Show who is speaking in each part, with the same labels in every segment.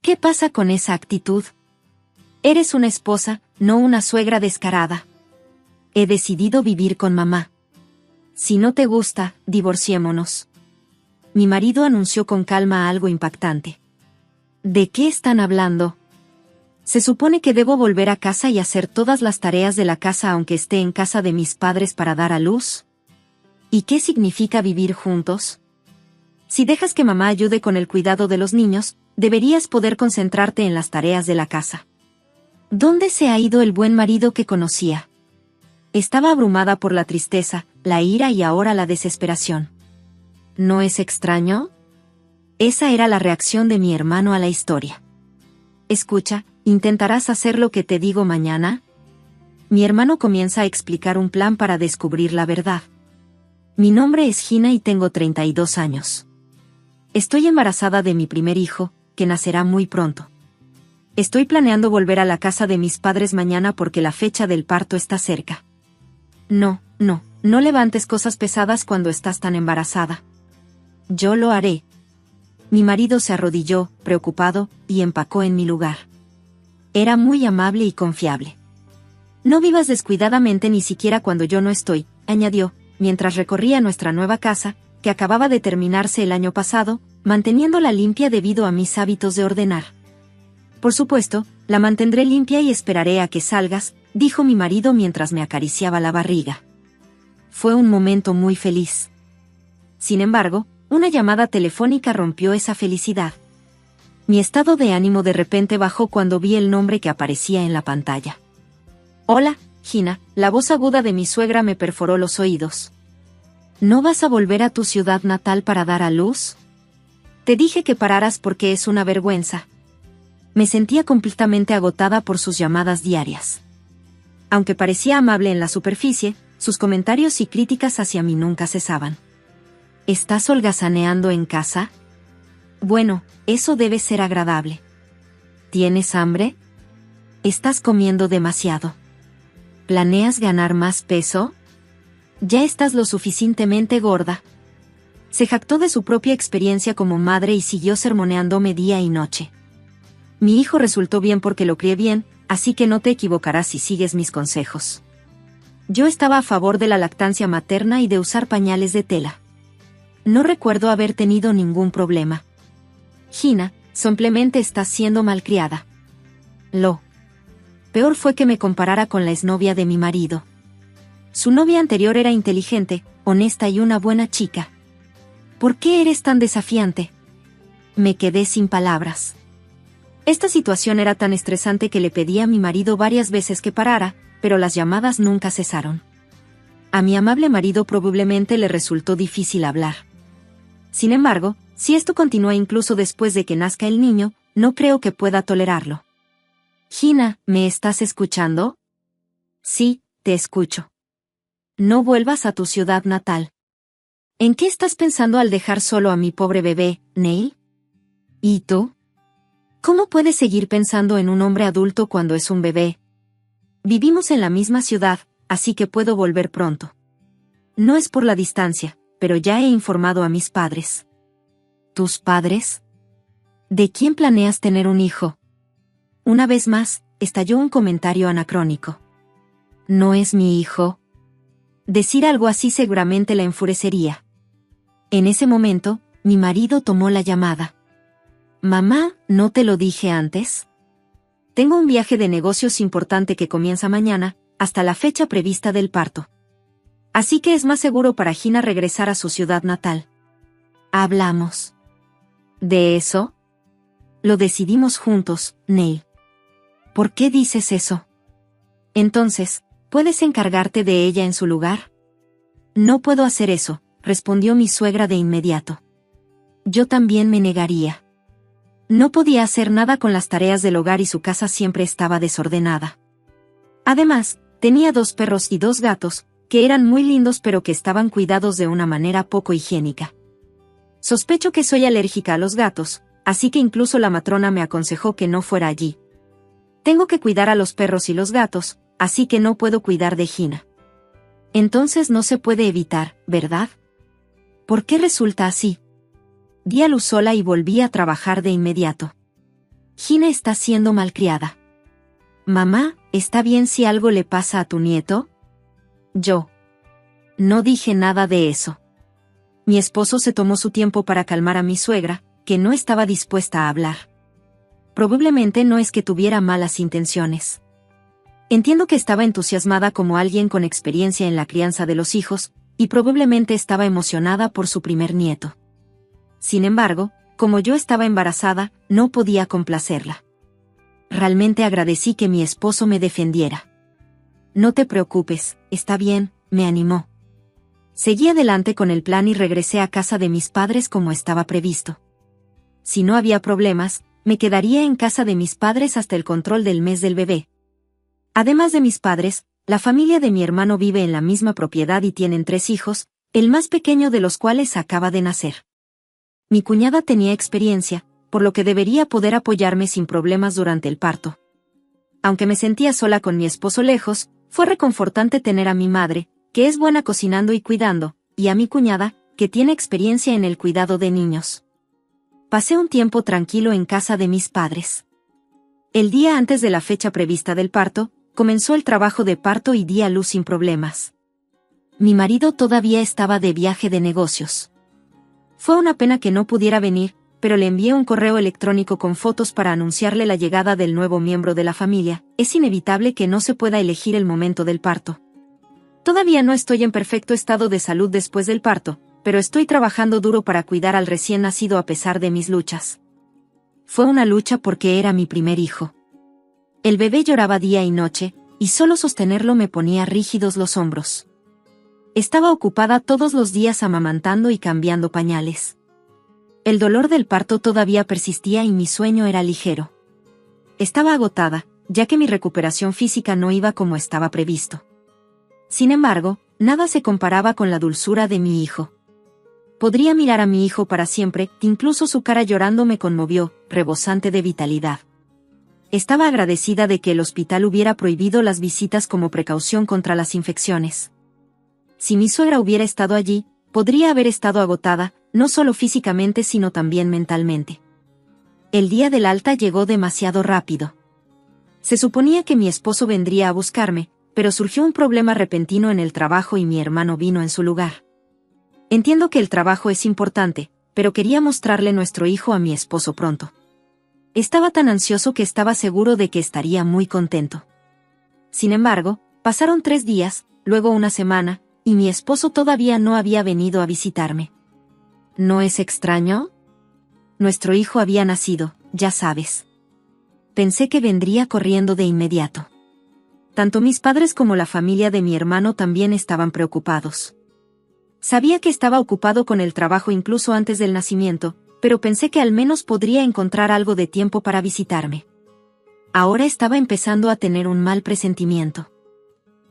Speaker 1: ¿Qué pasa con esa actitud? Eres una esposa, no una suegra descarada. He decidido vivir con mamá. Si no te gusta, divorciémonos. Mi marido anunció con calma algo impactante. ¿De qué están hablando? Se supone que debo volver a casa y hacer todas las tareas de la casa aunque esté en casa de mis padres para dar a luz. ¿Y qué significa vivir juntos? Si dejas que mamá ayude con el cuidado de los niños, deberías poder concentrarte en las tareas de la casa. ¿Dónde se ha ido el buen marido que conocía? Estaba abrumada por la tristeza, la ira y ahora la desesperación. ¿No es extraño? Esa era la reacción de mi hermano a la historia. Escucha, ¿intentarás hacer lo que te digo mañana? Mi hermano comienza a explicar un plan para descubrir la verdad. Mi nombre es Gina y tengo 32 años. Estoy embarazada de mi primer hijo, que nacerá muy pronto. Estoy planeando volver a la casa de mis padres mañana porque la fecha del parto está cerca. No levantes cosas pesadas cuando estás tan embarazada. Yo lo haré. Mi marido se arrodilló, preocupado, y empacó en mi lugar. Era muy amable y confiable. No vivas descuidadamente ni siquiera cuando yo no estoy, añadió, mientras recorría nuestra nueva casa, que acababa de terminarse el año pasado, manteniéndola limpia debido a mis hábitos de ordenar. Por supuesto, la mantendré limpia y esperaré a que salgas, dijo mi marido mientras me acariciaba la barriga. Fue un momento muy feliz. Sin embargo, una llamada telefónica rompió esa felicidad. Mi estado de ánimo de repente bajó cuando vi el nombre que aparecía en la pantalla. Hola, Gina, la voz aguda de mi suegra me perforó los oídos. ¿No vas a volver a tu ciudad natal para dar a luz? Te dije que pararas porque es una vergüenza. Me sentía completamente agotada por sus llamadas diarias. Aunque parecía amable en la superficie, sus comentarios y críticas hacia mí nunca cesaban. ¿Estás holgazaneando en casa? Bueno, eso debe ser agradable. ¿Tienes hambre? ¿Estás comiendo demasiado? ¿Planeas ganar más peso? Ya estás lo suficientemente gorda. Se jactó de su propia experiencia como madre y siguió sermoneándome día y noche. Mi hijo resultó bien porque lo crié bien, así que no te equivocarás si sigues mis consejos. Yo estaba a favor de la lactancia materna y de usar pañales de tela. No recuerdo haber tenido ningún problema. Gina, simplemente estás siendo malcriada. Lo peor fue que me comparara con la exnovia de mi marido. Su novia anterior era inteligente, honesta y una buena chica. ¿Por qué eres tan desafiante? Me quedé sin palabras. Esta situación era tan estresante que le pedí a mi marido varias veces que parara, pero las llamadas nunca cesaron. A mi amable marido probablemente le resultó difícil hablar. Sin embargo, si esto continúa incluso después de que nazca el niño, no creo que pueda tolerarlo. Gina, ¿me estás escuchando? Sí, te escucho. No vuelvas a tu ciudad natal. ¿En qué estás pensando al dejar solo a mi pobre bebé, Neil? ¿Y tú? ¿Cómo puedes seguir pensando en un hombre adulto cuando es un bebé? Vivimos en la misma ciudad, así que puedo volver pronto. No es por la distancia, pero ya he informado a mis padres. ¿Tus padres? ¿De quién planeas tener un hijo? Una vez más, estalló un comentario anacrónico. ¿No es mi hijo? Decir algo así seguramente la enfurecería. En ese momento, mi marido tomó la llamada. Mamá, ¿no te lo dije antes? Tengo un viaje de negocios importante que comienza mañana, hasta la fecha prevista del parto. Así que es más seguro para Gina regresar a su ciudad natal. Hablamos. ¿De eso? Lo decidimos juntos, Neil. ¿Por qué dices eso? Entonces, ¿puedes encargarte de ella en su lugar? No puedo hacer eso, respondió mi suegra de inmediato. Yo también me negaría. No podía hacer nada con las tareas del hogar y su casa siempre estaba desordenada. Además, tenía 2 perros y 2 gatos, que eran muy lindos pero que estaban cuidados de una manera poco higiénica. Sospecho que soy alérgica a los gatos, así que incluso la matrona me aconsejó que no fuera allí. Tengo que cuidar a los perros y los gatos, así que no puedo cuidar de Gina. Entonces no se puede evitar, ¿verdad? ¿Por qué resulta así? Di a luz sola y volví a trabajar de inmediato. Gina está siendo malcriada. Mamá, ¿está bien si algo le pasa a tu nieto? Yo. No dije nada de eso. Mi esposo se tomó su tiempo para calmar a mi suegra, que no estaba dispuesta a hablar. Probablemente no es que tuviera malas intenciones. Entiendo que estaba entusiasmada como alguien con experiencia en la crianza de los hijos, y probablemente estaba emocionada por su primer nieto. Sin embargo, como yo estaba embarazada, no podía complacerla. Realmente agradecí que mi esposo me defendiera. No te preocupes, está bien, me animó. Seguí adelante con el plan y regresé a casa de mis padres como estaba previsto. Si no había problemas, me quedaría en casa de mis padres hasta el control del mes del bebé. Además de mis padres, la familia de mi hermano vive en la misma propiedad y tienen 3 hijos, el más pequeño de los cuales acaba de nacer. Mi cuñada tenía experiencia, por lo que debería poder apoyarme sin problemas durante el parto. Aunque me sentía sola con mi esposo lejos, fue reconfortante tener a mi madre, que es buena cocinando y cuidando, y a mi cuñada, que tiene experiencia en el cuidado de niños. Pasé un tiempo tranquilo en casa de mis padres. El día antes de la fecha prevista del parto, comenzó el trabajo de parto y di a luz sin problemas. Mi marido todavía estaba de viaje de negocios. Fue una pena que no pudiera venir, pero le envié un correo electrónico con fotos para anunciarle la llegada del nuevo miembro de la familia. Es inevitable que no se pueda elegir el momento del parto. Todavía no estoy en perfecto estado de salud después del parto, pero estoy trabajando duro para cuidar al recién nacido a pesar de mis luchas. Fue una lucha porque era mi primer hijo. El bebé lloraba día y noche, y solo sostenerlo me ponía rígidos los hombros. Estaba ocupada todos los días amamantando y cambiando pañales. El dolor del parto todavía persistía y mi sueño era ligero. Estaba agotada, ya que mi recuperación física no iba como estaba previsto. Sin embargo, nada se comparaba con la dulzura de mi hijo. Podría mirar a mi hijo para siempre, incluso su cara llorando me conmovió, rebosante de vitalidad. Estaba agradecida de que el hospital hubiera prohibido las visitas como precaución contra las infecciones. Si mi suegra hubiera estado allí, podría haber estado agotada, no solo físicamente sino también mentalmente. El día del alta llegó demasiado rápido. Se suponía que mi esposo vendría a buscarme, pero surgió un problema repentino en el trabajo y mi hermano vino en su lugar. Entiendo que el trabajo es importante, pero quería mostrarle nuestro hijo a mi esposo pronto. Estaba tan ansioso que estaba seguro de que estaría muy contento. Sin embargo, pasaron 3 días, luego una semana, y mi esposo todavía no había venido a visitarme. ¿No es extraño? Nuestro hijo había nacido, ya sabes. Pensé que vendría corriendo de inmediato. Tanto mis padres como la familia de mi hermano también estaban preocupados. Sabía que estaba ocupado con el trabajo incluso antes del nacimiento, pero pensé que al menos podría encontrar algo de tiempo para visitarme. Ahora estaba empezando a tener un mal presentimiento.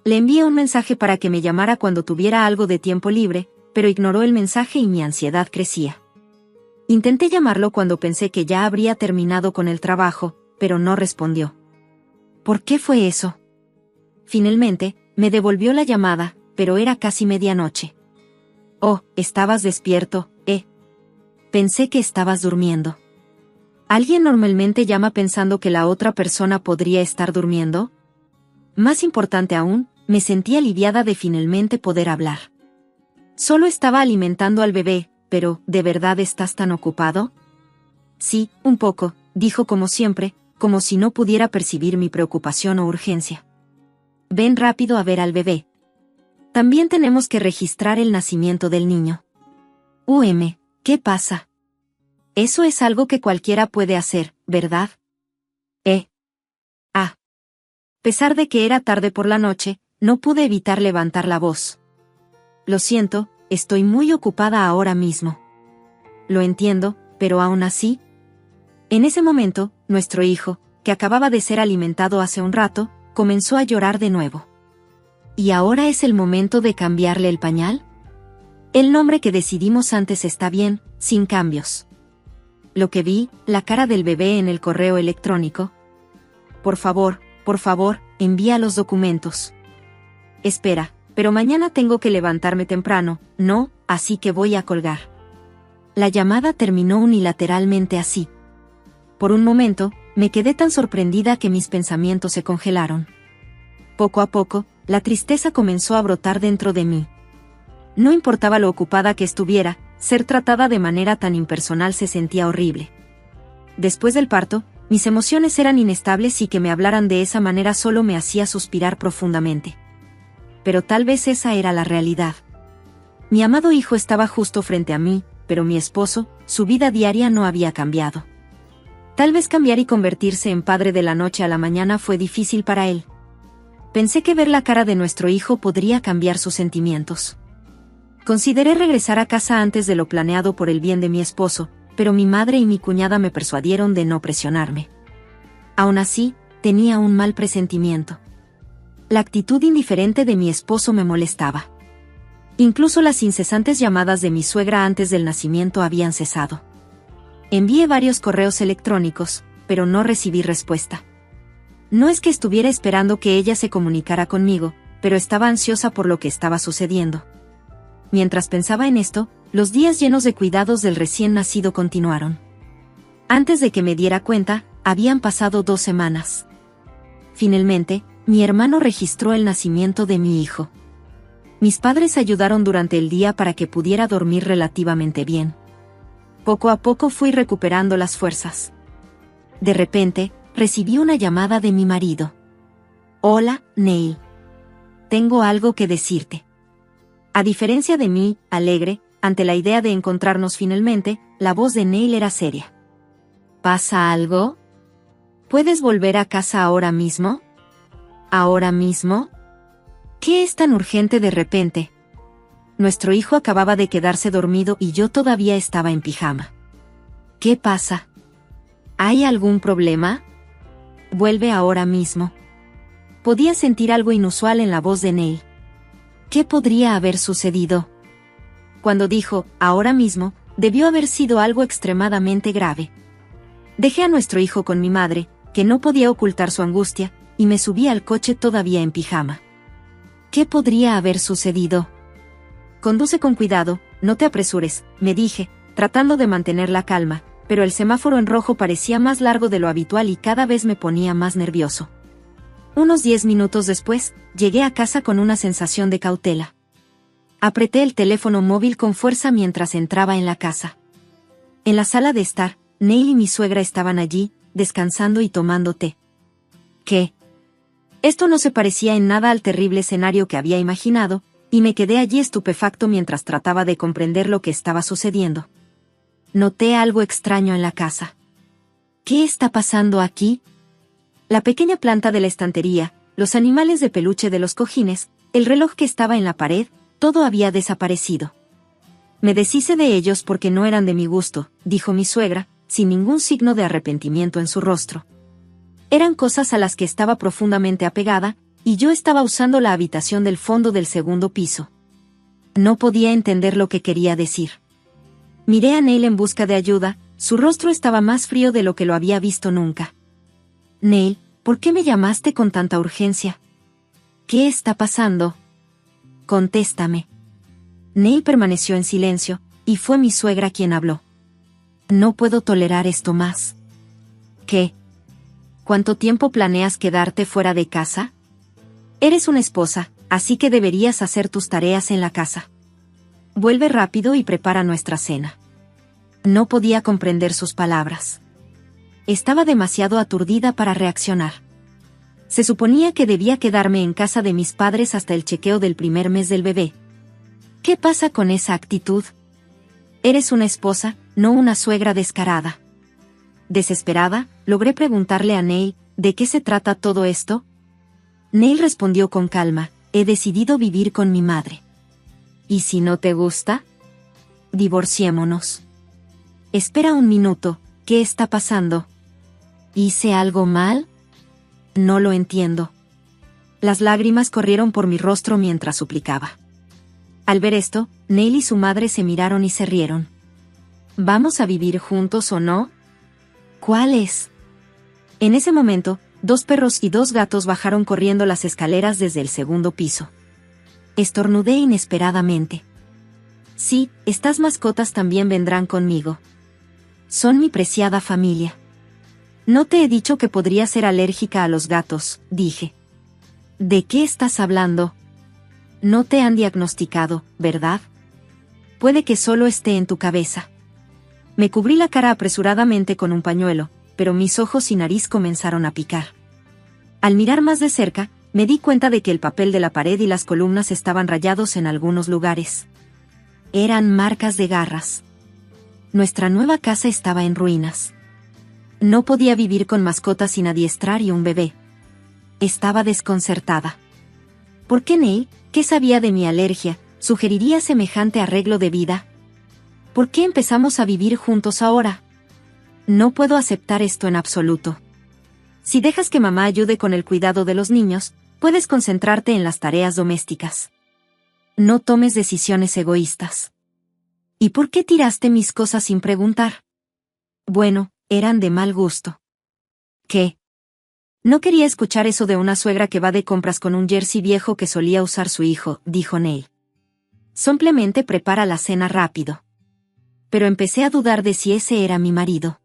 Speaker 1: Le envié un mensaje para que me llamara cuando tuviera algo de tiempo libre, pero ignoró el mensaje y mi ansiedad crecía. Intenté llamarlo cuando pensé que ya habría terminado con el trabajo, pero no respondió. ¿Por qué fue eso? Finalmente, me devolvió la llamada, pero era casi medianoche. Oh, ¿estabas despierto, Pensé que estabas durmiendo. ¿Alguien normalmente llama pensando que la otra persona podría estar durmiendo? Más importante aún, me sentí aliviada de finalmente poder hablar. Solo estaba alimentando al bebé, pero, ¿de verdad estás tan ocupado? Sí, un poco, dijo como siempre, como si no pudiera percibir mi preocupación o urgencia. Ven rápido a ver al bebé. También tenemos que registrar el nacimiento del niño. ¿Qué pasa? Eso es algo que cualquiera puede hacer, ¿verdad? A pesar de que era tarde por la noche, no pude evitar levantar la voz. Lo siento, estoy muy ocupada ahora mismo. Lo entiendo, pero aún así. En ese momento, nuestro hijo, que acababa de ser alimentado hace un rato, comenzó a llorar de nuevo. ¿Y ahora es el momento de cambiarle el pañal? El nombre que decidimos antes está bien, sin cambios. Lo que vi, la cara del bebé en el correo electrónico. Por favor, envía los documentos. Espera, pero mañana tengo que levantarme temprano, ¿no? Así que voy a colgar. La llamada terminó unilateralmente así. Por un momento, Me quedé tan sorprendida que mis pensamientos se congelaron. Poco a poco, la tristeza comenzó a brotar dentro de mí. No importaba lo ocupada que estuviera, ser tratada de manera tan impersonal se sentía horrible. Después del parto, mis emociones eran inestables y que me hablaran de esa manera solo me hacía suspirar profundamente. Pero tal vez esa era la realidad. Mi amado hijo estaba justo frente a mí, pero mi esposo, su vida diaria no había cambiado. Tal vez cambiar y convertirse en padre de la noche a la mañana fue difícil para él. Pensé que ver la cara de nuestro hijo podría cambiar sus sentimientos. Consideré regresar a casa antes de lo planeado por el bien de mi esposo, pero mi madre y mi cuñada me persuadieron de no presionarme. Aún así, tenía un mal presentimiento. La actitud indiferente de mi esposo me molestaba. Incluso las incesantes llamadas de mi suegra antes del nacimiento habían cesado. Envié varios correos electrónicos, pero no recibí respuesta. No es que estuviera esperando que ella se comunicara conmigo, pero estaba ansiosa por lo que estaba sucediendo. Mientras pensaba en esto, los días llenos de cuidados del recién nacido continuaron. Antes de que me diera cuenta, habían pasado 2 semanas. Finalmente, mi hermano registró el nacimiento de mi hijo. Mis padres ayudaron durante el día para que pudiera dormir relativamente bien. Poco a poco fui recuperando las fuerzas. De repente, recibí una llamada de mi marido. Hola, Neil. Tengo algo que decirte. A diferencia de mí, alegre, ante la idea de encontrarnos finalmente, la voz de Neil era seria. ¿Pasa algo? ¿Puedes volver a casa ahora mismo? ¿Ahora mismo? ¿Qué es tan urgente de repente? Nuestro hijo acababa de quedarse dormido y yo todavía estaba en pijama. ¿Qué pasa? ¿Hay algún problema? Vuelve ahora mismo. Podía sentir algo inusual en la voz de Neil. ¿Qué podría haber sucedido? Cuando dijo, ahora mismo, debió haber sido algo extremadamente grave. Dejé a nuestro hijo con mi madre, que no podía ocultar su angustia, y me subí al coche todavía en pijama. ¿Qué podría haber sucedido? Conduce con cuidado, no te apresures, me dije, tratando de mantener la calma, pero el semáforo en rojo parecía más largo de lo habitual y cada vez me ponía más nervioso. Unos 10 minutos después, llegué a casa con una sensación de cautela. Apreté el teléfono móvil con fuerza mientras entraba en la casa. En la sala de estar, Neil y mi suegra estaban allí, descansando y tomando té. ¿Qué? Esto no se parecía en nada al terrible escenario que había imaginado, y me quedé allí estupefacto mientras trataba de comprender lo que estaba sucediendo. Noté algo extraño en la casa. ¿Qué está pasando aquí? La pequeña planta de la estantería, los animales de peluche de los cojines, el reloj que estaba en la pared, todo había desaparecido. Me deshice de ellos porque no eran de mi gusto, dijo mi suegra, sin ningún signo de arrepentimiento en su rostro. Eran cosas a las que estaba profundamente apegada, y yo estaba usando la habitación del fondo del segundo piso. No podía entender lo que quería decir. Miré a Neil en busca de ayuda, su rostro estaba más frío de lo que lo había visto nunca. Neil, ¿por qué me llamaste con tanta urgencia? ¿Qué está pasando? Contéstame. Neil permaneció en silencio, y fue mi suegra quien habló. No puedo tolerar esto más. ¿Qué? ¿Cuánto tiempo planeas quedarte fuera de casa? Eres una esposa, así que deberías hacer tus tareas en la casa. Vuelve rápido y prepara nuestra cena. No podía comprender sus palabras. Estaba demasiado aturdida para reaccionar. Se suponía que debía quedarme en casa de mis padres hasta el chequeo del primer mes del bebé. ¿Qué pasa con esa actitud? Eres una esposa, no una suegra descarada. Desesperada, logré preguntarle a Neil, ¿de qué se trata todo esto? Neil respondió con calma, he decidido vivir con mi madre. ¿Y si no te gusta? Divorciémonos. Espera un minuto, ¿qué está pasando? ¿Hice algo mal? No lo entiendo. Las lágrimas corrieron por mi rostro mientras suplicaba. Al ver esto, Neil y su madre se miraron y se rieron. ¿Vamos a vivir juntos o no? ¿Cuál es? En ese momento, 2 perros y 2 gatos bajaron corriendo las escaleras desde el segundo piso. Estornudé inesperadamente. Sí, estas mascotas también vendrán conmigo. Son mi preciada familia. No te he dicho que podría ser alérgica a los gatos, dije. ¿De qué estás hablando? No te han diagnosticado, ¿verdad? Puede que solo esté en tu cabeza. Me cubrí la cara apresuradamente con un pañuelo, pero mis ojos y nariz comenzaron a picar. Al mirar más de cerca, me di cuenta de que el papel de la pared y las columnas estaban rayados en algunos lugares. Eran marcas de garras. Nuestra nueva casa estaba en ruinas. No podía vivir con mascotas sin adiestrar y un bebé. Estaba desconcertada. ¿Por qué Neil, que sabía de mi alergia, sugeriría semejante arreglo de vida? ¿Por qué empezamos a vivir juntos ahora? No puedo aceptar esto en absoluto. Si dejas que mamá ayude con el cuidado de los niños, puedes concentrarte en las tareas domésticas. No tomes decisiones egoístas. ¿Y por qué tiraste mis cosas sin preguntar? Bueno, eran de mal gusto. ¿Qué? No quería escuchar eso de una suegra que va de compras con un jersey viejo que solía usar su hijo, dijo Neil. Simplemente prepara la cena rápido. Pero empecé a dudar de si ese era mi marido.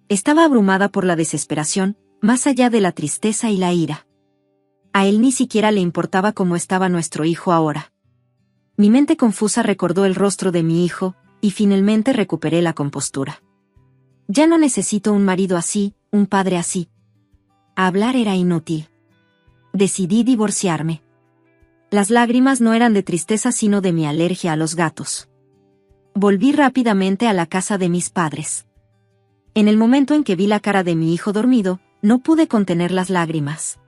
Speaker 1: Estaba abrumada por la desesperación, más allá de la tristeza y la ira. A él ni siquiera le importaba cómo estaba nuestro hijo ahora. Mi mente confusa recordó el rostro de mi hijo, y finalmente recuperé la compostura. Ya no necesito un marido así, un padre así. Hablar era inútil. Decidí divorciarme. Las lágrimas no eran de tristeza sino de mi alergia a los gatos. Volví rápidamente a la casa de mis padres. En el momento en que vi la cara de mi hijo dormido, no pude contener las lágrimas.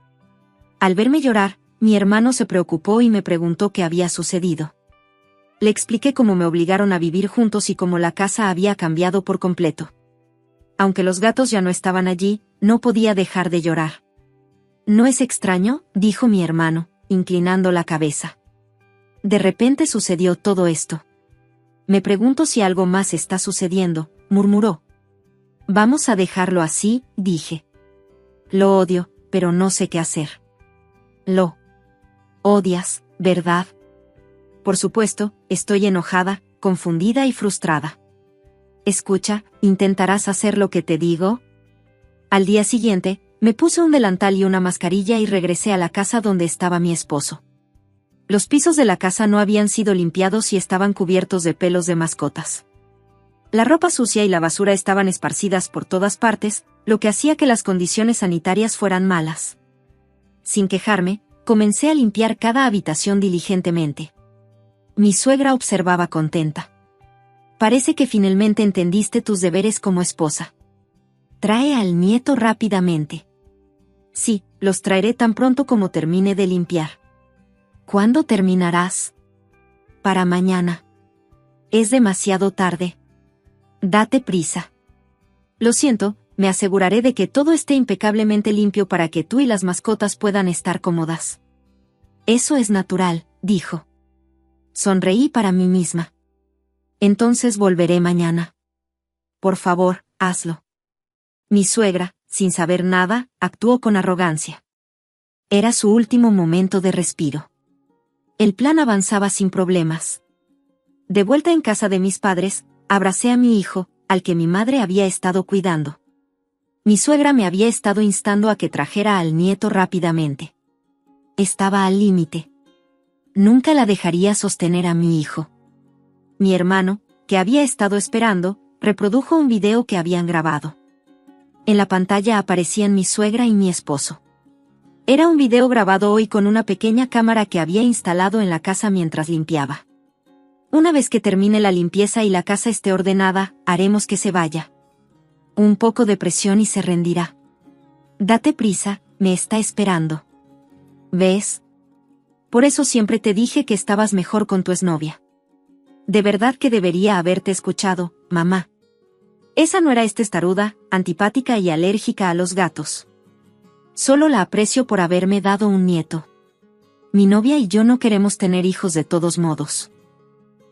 Speaker 1: Al verme llorar, mi hermano se preocupó y me preguntó qué había sucedido. Le expliqué cómo me obligaron a vivir juntos y cómo la casa había cambiado por completo. Aunque los gatos ya no estaban allí, no podía dejar de llorar. ¿No es extraño?, dijo mi hermano, inclinando la cabeza. De repente sucedió todo esto. Me pregunto si algo más está sucediendo, murmuró. Vamos a dejarlo así, dije. Lo odio, pero no sé qué hacer. Lo odias, ¿verdad? Por supuesto, estoy enojada, confundida y frustrada. Escucha, ¿intentarás hacer lo que te digo? Al día siguiente, me puse un delantal y una mascarilla y regresé a la casa donde estaba mi esposo. Los pisos de la casa no habían sido limpiados y estaban cubiertos de pelos de mascotas. La ropa sucia y la basura estaban esparcidas por todas partes, lo que hacía que las condiciones sanitarias fueran malas. Sin quejarme, comencé a limpiar cada habitación diligentemente. Mi suegra observaba contenta. Parece que finalmente entendiste tus deberes como esposa. Trae al nieto rápidamente. Sí, los traeré tan pronto como termine de limpiar. ¿Cuándo terminarás? Para mañana. Es demasiado tarde. Date prisa. Lo siento, me aseguraré de que todo esté impecablemente limpio para que tú y las mascotas puedan estar cómodas. Eso es natural, dijo. Sonreí para mí misma. Entonces volveré mañana. Por favor, hazlo. Mi suegra, sin saber nada, actuó con arrogancia. Era su último momento de respiro. El plan avanzaba sin problemas. De vuelta en casa de mis padres, abracé a mi hijo, al que mi madre había estado cuidando. Mi suegra me había estado instando a que trajera al nieto rápidamente. Estaba al límite. Nunca la dejaría sostener a mi hijo. Mi hermano, que había estado esperando, reprodujo un video que habían grabado. En la pantalla aparecían mi suegra y mi esposo. Era un video grabado hoy con una pequeña cámara que había instalado en la casa mientras limpiaba. Una vez que termine la limpieza y la casa esté ordenada, haremos que se vaya. Un poco de presión y se rendirá. Date prisa, me está esperando. ¿Ves? Por eso siempre te dije que estabas mejor con tu exnovia. De verdad que debería haberte escuchado, mamá. Esa no era testaruda, antipática y alérgica a los gatos. Solo la aprecio por haberme dado un nieto. Mi novia y yo no queremos tener hijos de todos modos.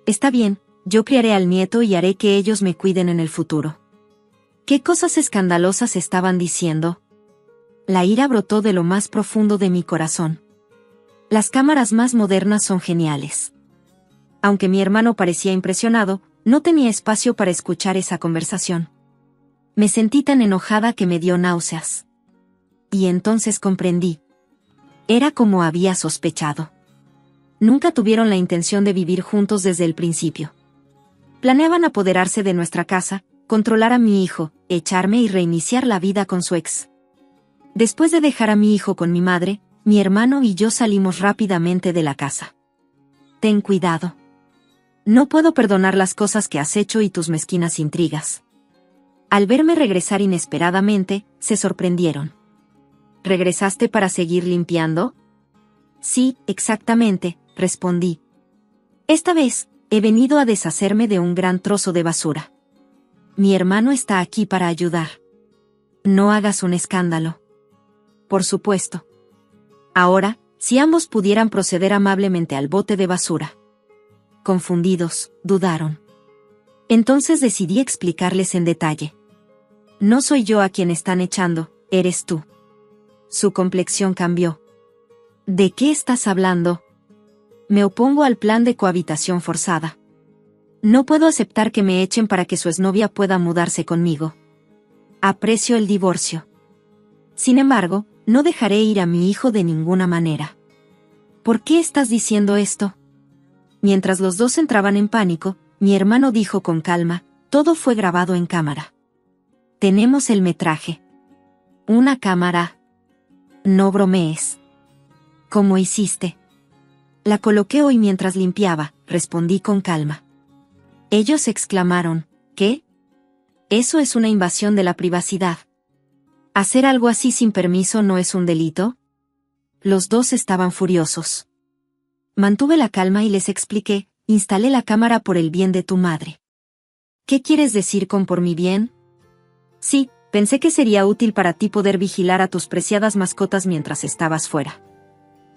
Speaker 1: Está bien, yo criaré al nieto y haré que ellos me cuiden en el futuro. ¿Qué cosas escandalosas estaban diciendo? La ira brotó de lo más profundo de mi corazón. Las cámaras más modernas son geniales. Aunque mi hermano parecía impresionado, no tenía espacio para escuchar esa conversación. Me sentí tan enojada que me dio náuseas. Y entonces comprendí. Era como había sospechado. Nunca tuvieron la intención de vivir juntos desde el principio. Planeaban apoderarse de nuestra casa, controlar a mi hijo, echarme y reiniciar la vida con su ex. Después de dejar a mi hijo con mi madre, mi hermano y yo salimos rápidamente de la casa. Ten cuidado. No puedo perdonar las cosas que has hecho y tus mezquinas intrigas. Al verme regresar inesperadamente, se sorprendieron. ¿Regresaste para seguir limpiando? Sí, exactamente, respondí. Esta vez, he venido a deshacerme de un gran trozo de basura. Mi hermano está aquí para ayudar. No hagas un escándalo. Por supuesto. Ahora, si ambos pudieran proceder amablemente al bote de basura. Confundidos, dudaron. Entonces decidí explicarles en detalle. No soy yo a quien están echando, eres tú. Su complexión cambió. ¿De qué estás hablando? Me opongo al plan de cohabitación forzada. No puedo aceptar que me echen para que su exnovia pueda mudarse conmigo. Aprecio el divorcio. Sin embargo, no dejaré ir a mi hijo de ninguna manera. ¿Por qué estás diciendo esto? Mientras los dos entraban en pánico, mi hermano dijo con calma, todo fue grabado en cámara. Tenemos el metraje. ¿Una cámara? No bromees. ¿Cómo hiciste? La coloqué hoy mientras limpiaba, respondí con calma. Ellos exclamaron, ¿qué? Eso es una invasión de la privacidad. ¿Hacer algo así sin permiso no es un delito? Los dos estaban furiosos. Mantuve la calma y les expliqué, instalé la cámara por el bien de tu madre. ¿Qué quieres decir con por mi bien? Sí, pensé que sería útil para ti poder vigilar a tus preciadas mascotas mientras estabas fuera.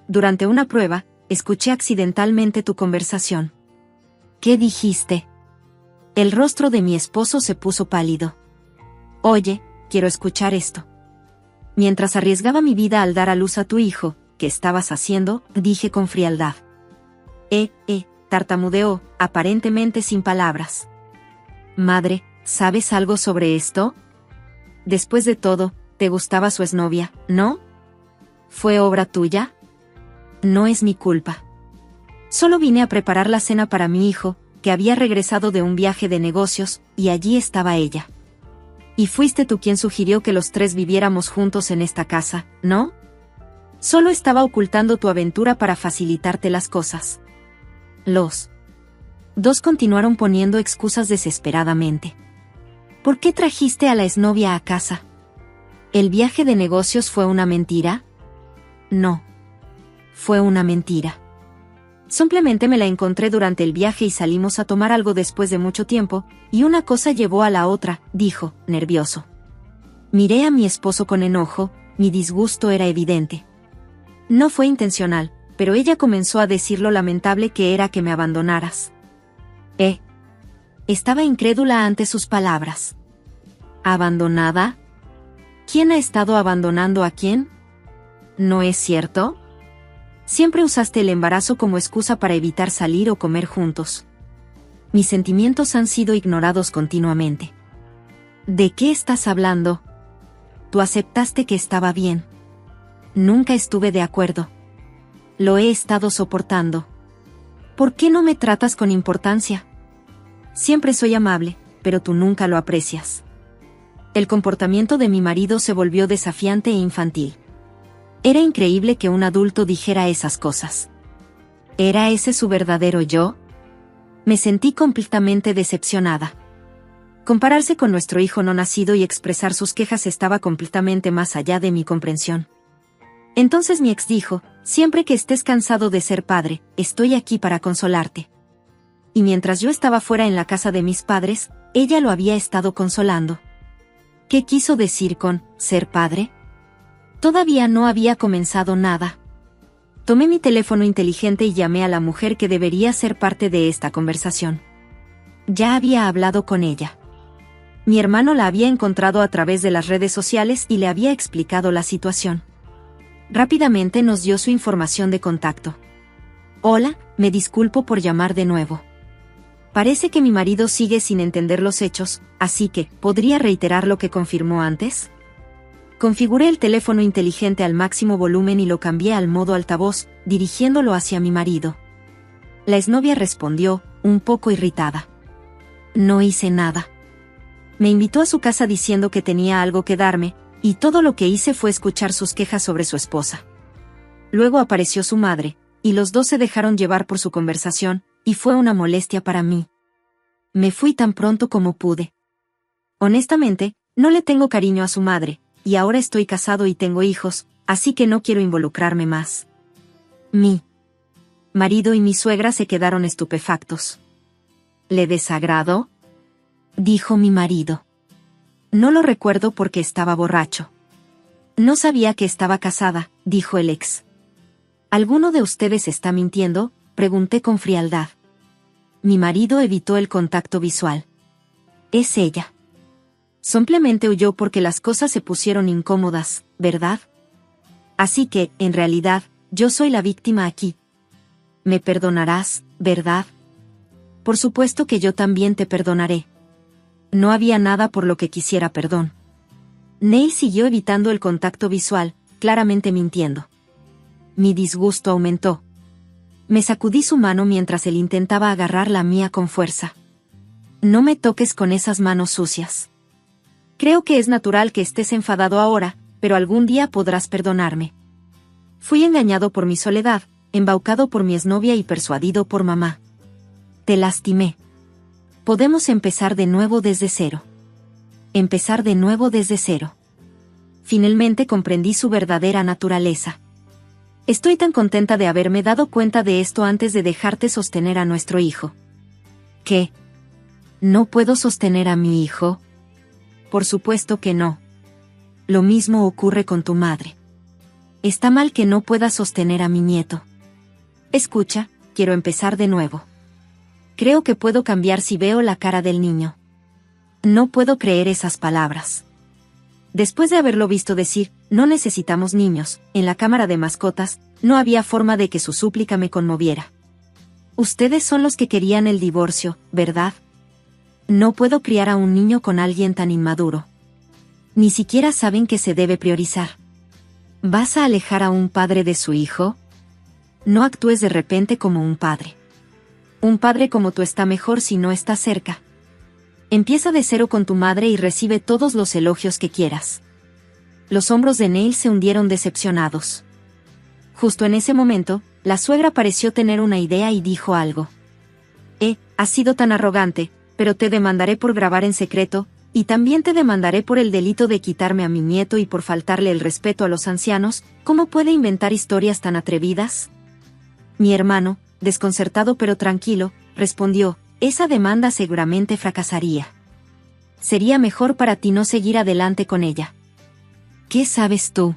Speaker 1: Durante una prueba, escuché accidentalmente tu conversación. ¿Qué dijiste? El rostro de mi esposo se puso pálido. Oye, quiero escuchar esto. Mientras arriesgaba mi vida al dar a luz a tu hijo, ¿qué estabas haciendo?, dije con frialdad. Tartamudeó, aparentemente sin palabras. Madre, ¿sabes algo sobre esto? Después de todo, te gustaba su exnovia, ¿no? ¿Fue obra tuya? No es mi culpa. Solo vine a preparar la cena para mi hijo, que había regresado de un viaje de negocios, y allí estaba ella. Y fuiste tú quien sugirió que los tres viviéramos juntos en esta casa, ¿no? Solo estaba ocultando tu aventura para facilitarte las cosas. Los dos continuaron poniendo excusas desesperadamente. ¿Por qué trajiste a la exnovia a casa? ¿El viaje de negocios fue una mentira? No. Fue una mentira. Simplemente me la encontré durante el viaje y salimos a tomar algo después de mucho tiempo, y una cosa llevó a la otra, dijo, nervioso. Miré a mi esposo con enojo, mi disgusto era evidente. No fue intencional, pero ella comenzó a decir lo lamentable que era que me abandonaras. Estaba incrédula ante sus palabras. ¿Abandonada? ¿Quién ha estado abandonando a quién? ¿No es cierto? Siempre usaste el embarazo como excusa para evitar salir o comer juntos. Mis sentimientos han sido ignorados continuamente. ¿De qué estás hablando? Tú aceptaste que estaba bien. Nunca estuve de acuerdo. Lo he estado soportando. ¿Por qué no me tratas con importancia? Siempre soy amable, pero tú nunca lo aprecias. El comportamiento de mi marido se volvió desafiante e infantil. Era increíble que un adulto dijera esas cosas. ¿Era ese su verdadero yo? Me sentí completamente decepcionada. Compararse con nuestro hijo no nacido y expresar sus quejas estaba completamente más allá de mi comprensión. Entonces mi ex dijo, siempre que estés cansado de ser padre, estoy aquí para consolarte. Y mientras yo estaba fuera en la casa de mis padres, ella lo había estado consolando. ¿Qué quiso decir con ser padre? Todavía no había comenzado nada. Tomé mi teléfono inteligente y llamé a la mujer que debería ser parte de esta conversación. Ya había hablado con ella. Mi hermano la había encontrado a través de las redes sociales y le había explicado la situación. Rápidamente nos dio su información de contacto. Hola, me disculpo por llamar de nuevo. Parece que mi marido sigue sin entender los hechos, así que, ¿podría reiterar lo que confirmó antes? Configuré el teléfono inteligente al máximo volumen y lo cambié al modo altavoz, dirigiéndolo hacia mi marido. La exnovia respondió, un poco irritada. No hice nada. Me invitó a su casa diciendo que tenía algo que darme, y todo lo que hice fue escuchar sus quejas sobre su esposa. Luego apareció su madre, y los dos se dejaron llevar por su conversación, y fue una molestia para mí. Me fui tan pronto como pude. Honestamente, no le tengo cariño a su madre, y ahora estoy casado y tengo hijos, así que no quiero involucrarme más. Mi marido y mi suegra se quedaron estupefactos. ¿Le desagradó?, dijo mi marido. No lo recuerdo porque estaba borracho. No sabía que estaba casada, dijo el ex. ¿Alguno de ustedes está mintiendo?, pregunté con frialdad. Mi marido evitó el contacto visual. Es ella. Simplemente huyó porque las cosas se pusieron incómodas, ¿verdad? Así que, en realidad, yo soy la víctima aquí. Me perdonarás, ¿verdad? Por supuesto que yo también te perdonaré. No había nada por lo que quisiera perdón. Neil siguió evitando el contacto visual, claramente mintiendo. Mi disgusto aumentó. Me sacudí su mano mientras él intentaba agarrar la mía con fuerza. No me toques con esas manos sucias. Creo que es natural que estés enfadado ahora, pero algún día podrás perdonarme. Fui engañado por mi soledad, embaucado por mi exnovia y persuadido por mamá. Te lastimé. Podemos empezar de nuevo desde cero. Empezar de nuevo desde cero. Finalmente comprendí su verdadera naturaleza. Estoy tan contenta de haberme dado cuenta de esto antes de dejarte sostener a nuestro hijo. ¿Qué? ¿No puedo sostener a mi hijo? Por supuesto que no. Lo mismo ocurre con tu madre. Está mal que no puedas sostener a mi nieto. Escucha, quiero empezar de nuevo. Creo que puedo cambiar si veo la cara del niño. No puedo creer esas palabras. Después de haberlo visto decir, no necesitamos niños, en la cámara de mascotas, no había forma de que su súplica me conmoviera. Ustedes son los que querían el divorcio, ¿verdad? No puedo criar a un niño con alguien tan inmaduro. Ni siquiera saben que se debe priorizar. ¿Vas a alejar a un padre de su hijo? No actúes de repente como un padre. Un padre como tú está mejor si no está cerca. Empieza de cero con tu madre y recibe todos los elogios que quieras. Los hombros de Neil se hundieron decepcionados. Justo en ese momento, la suegra pareció tener una idea y dijo algo. Has sido tan arrogante, pero te demandaré por grabar en secreto, y también te demandaré por el delito de quitarme a mi nieto y por faltarle el respeto a los ancianos. ¿Cómo puede inventar historias tan atrevidas? Mi hermano, desconcertado pero tranquilo, respondió, esa demanda seguramente fracasaría. Sería mejor para ti no seguir adelante con ella. ¿Qué sabes tú?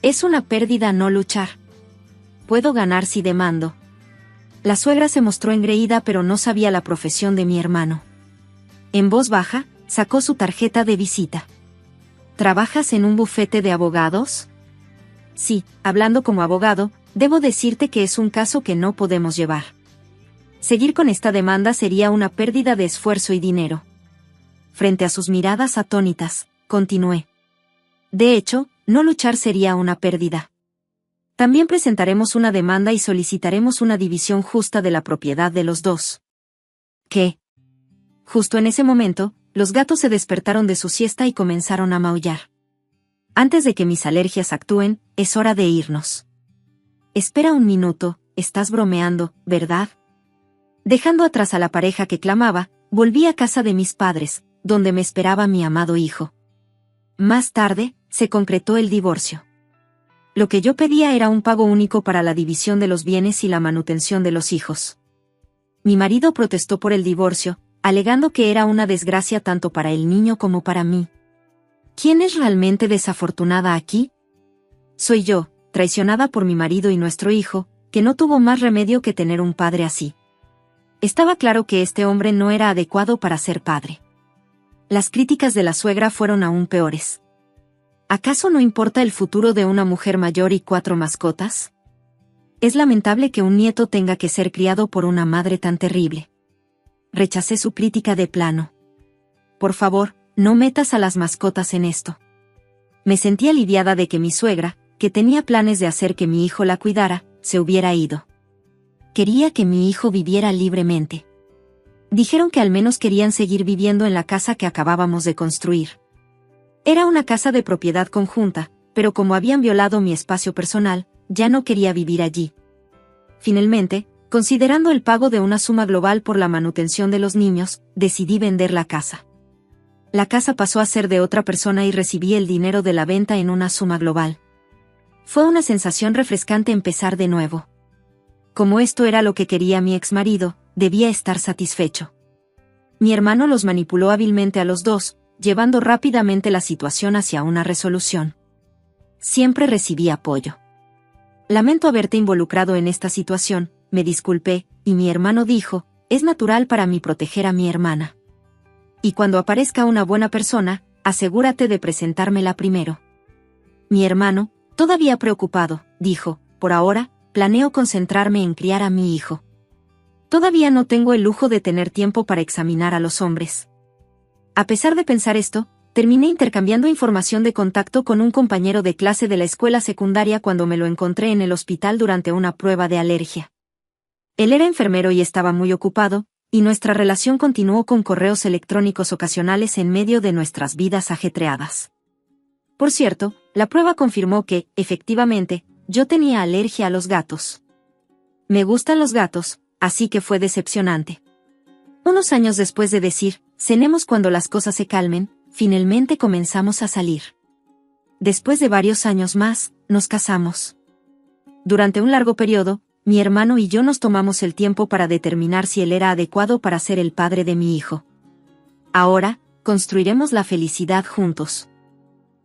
Speaker 1: Es una pérdida no luchar. Puedo ganar si demando. La suegra se mostró engreída pero no sabía la profesión de mi hermano. En voz baja, sacó su tarjeta de visita. ¿Trabajas en un bufete de abogados? Sí, hablando como abogado, debo decirte que es un caso que no podemos llevar. Seguir con esta demanda sería una pérdida de esfuerzo y dinero. Frente a sus miradas atónitas, continué. De hecho, no luchar sería una pérdida. También presentaremos una demanda y solicitaremos una división justa de la propiedad de los dos. ¿Qué? Justo en ese momento, los gatos se despertaron de su siesta y comenzaron a maullar. Antes de que mis alergias actúen, es hora de irnos. Espera un minuto, estás bromeando, ¿verdad? Dejando atrás a la pareja que clamaba, volví a casa de mis padres, donde me esperaba mi amado hijo. Más tarde, se concretó el divorcio. Lo que yo pedía era un pago único para la división de los bienes y la manutención de los hijos. Mi marido protestó por el divorcio, alegando que era una desgracia tanto para el niño como para mí. ¿Quién es realmente desafortunada aquí? Soy yo, traicionada por mi marido y nuestro hijo, que no tuvo más remedio que tener un padre así. Estaba claro que este hombre no era adecuado para ser padre. Las críticas de la suegra fueron aún peores. ¿Acaso no importa el futuro de una mujer mayor y 4 mascotas? Es lamentable que un nieto tenga que ser criado por una madre tan terrible. rechacé su crítica de plano. Por favor, no metas a las mascotas en esto. Me sentí aliviada de que mi suegra, que tenía planes de hacer que mi hijo la cuidara, se hubiera ido. Quería que mi hijo viviera libremente. Dijeron que al menos querían seguir viviendo en la casa que acabábamos de construir. Era una casa de propiedad conjunta, pero como habían violado mi espacio personal, ya no quería vivir allí. Finalmente, considerando el pago de una suma global por la manutención de los niños, decidí vender la casa. La casa pasó a ser de otra persona y recibí el dinero de la venta en una suma global. Fue una sensación refrescante empezar de nuevo. Como esto era lo que quería mi exmarido, debía estar satisfecho. Mi hermano los manipuló hábilmente a los dos, llevando rápidamente la situación hacia una resolución. Siempre recibí apoyo. Lamento haberte involucrado en esta situación, me disculpé, y mi hermano dijo, es natural para mí proteger a mi hermana. Y cuando aparezca una buena persona, asegúrate de presentármela primero. Mi hermano, todavía preocupado, dijo, por ahora, planeo concentrarme en criar a mi hijo. Todavía no tengo el lujo de tener tiempo para examinar a los hombres. A pesar de pensar esto, terminé intercambiando información de contacto con un compañero de clase de la escuela secundaria cuando me lo encontré en el hospital durante una prueba de alergia. Él era enfermero y estaba muy ocupado, y nuestra relación continuó con correos electrónicos ocasionales en medio de nuestras vidas ajetreadas. Por cierto, la prueba confirmó que, efectivamente, yo tenía alergia a los gatos. Me gustan los gatos, así que fue decepcionante. Unos años después de decir, cenemos cuando las cosas se calmen, finalmente comenzamos a salir. Después de varios años más, nos casamos. Durante un largo periodo, mi hermano y yo nos tomamos el tiempo para determinar si él era adecuado para ser el padre de mi hijo. Ahora, construiremos la felicidad juntos.